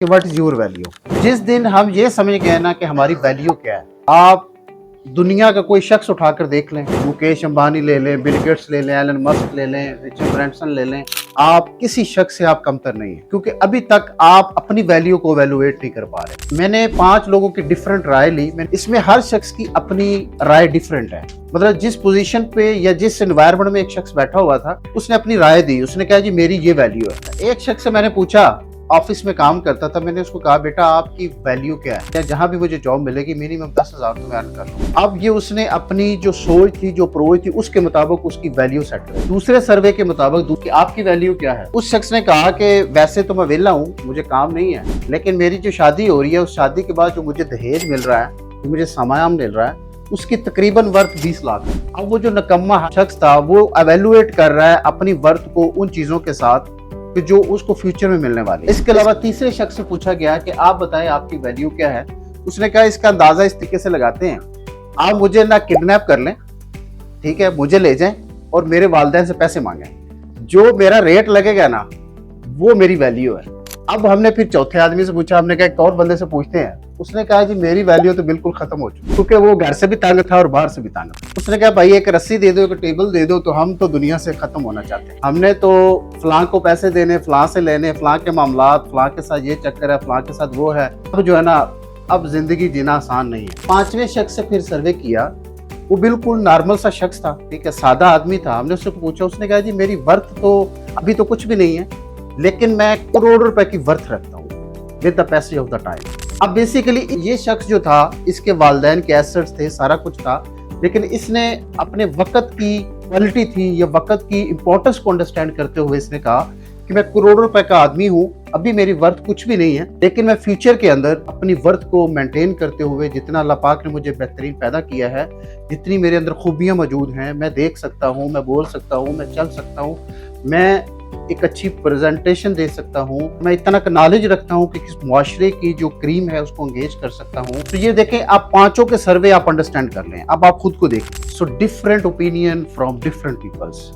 कि what is your value. जिस दिन हम ये समझ गए ना कि हमारी वैल्यू क्या है, आप दुनिया का कोई शख्स उठाकर देख लें, मुकेश अंबानी ले लें, बिल गेट्स ले लें, एलन मस्क ले लें, रिचर्ड ब्रैंसन ले लें, आप किसी शख्स से आप कमतर नहीं है, क्योंकि अभी तक आप अपनी वैल्यू को वैल्यूएट नहीं कर पा रहे। मैंने 5 लोगों की डिफरेंट राय ली, इसमें हर शख्स की अपनी राय डिफरेंट है। मतलब जिस पोजीशन पे या जिस एनवायरनमेंट में एक शख्स बैठा हुआ था, उसने अपनी राय दी। उसने कहा जी मेरी ये वैल्यू है। एक शख्स से मैंने पूछा, ऑफिस में काम करता था, मैंने उसको कहा बेटा आपकी वैल्यू क्या है, या जहां भी मुझे जॉब मिलेगी मिनिमम 10,000 तो मैं अर्न कर लूँ। अब ये उसने अपनी जो सोच थी, जो अप्रोच थी, उसके मुताबिक उसकी वैल्यू सेट कर। दूसरे सर्वे के मुताबिक आपकी वैल्यू क्या है। उस शख्स ने कहा कि वैसे तो मैं वेला हूँ, मुझे काम नहीं है, लेकिन मेरी जो शादी हो रही है, उस शादी के बाद जो मुझे दहेज मिल रहा है, जो मुझे सामान मिल रहा है, उसकी तकरीबन वर्थ 20 लाख है। अब वो जो नकम्मा शख्स था, वो एवेलुएट कर रहा है अपनी वर्थ को उन चीजों के साथ कि जो उसको फ्यूचर में मिलने वाली है। इसके अलावा तीसरे शख्स से पूछा गया कि आप बताएं आपकी वैल्यू क्या है। उसने कहा इसका अंदाजा इस तरीके से लगाते हैं, आप मुझे ना किडनैप कर लें, ठीक है, मुझे ले जाएं और मेरे वालिदैन से पैसे मांगे, जो मेरा रेट लगेगा ना वो मेरी वैल्यू है। अब हमने फिर चौथे आदमी से पूछा, हमने कहा एक और बंदे से पूछते हैं। उसने कहा जी मेरी वैल्यू तो बिल्कुल खत्म हो चुकी, क्योंकि वो घर से भी तंग था और बाहर से भी तंग था। उसने कहा भाई एक रस्सी दे दो, एक टेबल दे दो, तो हम तो दुनिया से खत्म होना चाहते हैं। हमने तो फलां को पैसे देने, फलां से लेने, फलां के मामलात, फलां के साथ ये चक्कर है, फलां के साथ वो है। अब जो है ना, अब जिंदगी जीना आसान नहीं है। 5वें शख्स से फिर सर्वे किया, वो बिल्कुल नॉर्मल सा शख्स था, ठीक है, सादा आदमी था। हमने उससे पूछा, उसने कहा जी मेरी वर्थ तो अभी तो कुछ भी नहीं है, लेकिन मैं करोड़ रुपए की वर्थ रखता हूँ with the passage of the time. अब बेसिकली ये शख्स जो था, इसके वालिदैन के एसेट्स थे, सारा कुछ था, लेकिन इसने अपने वक्त की क्वालिटी थी या वक्त की इंपॉर्टेंस को अंडरस्टैंड करते हुए इसने कहा कि मैं करोड़ रुपए का आदमी हूँ, अभी मेरी वर्थ कुछ भी नहीं है, लेकिन मैं फ्यूचर के अंदर अपनी वर्थ को मेंटेन करते हुए, जितना अल्लाह पाक ने मुझे बेहतरीन पैदा किया है, जितनी मेरे अंदर खूबियां मौजूद हैं, मैं देख सकता हूँ, मैं बोल सकता हूँ, मैं चल सकता हूँ, मैं एक अच्छी प्रेजेंटेशन दे सकता हूँ, मैं इतना नॉलेज रखता हूँ कि किस मुआशरे की जो क्रीम है उसको एंगेज कर सकता हूँ। तो ये देखें, आप 5 के सर्वे आप अंडरस्टैंड कर लें, अब आप खुद को देखें। So different opinion from different peoples.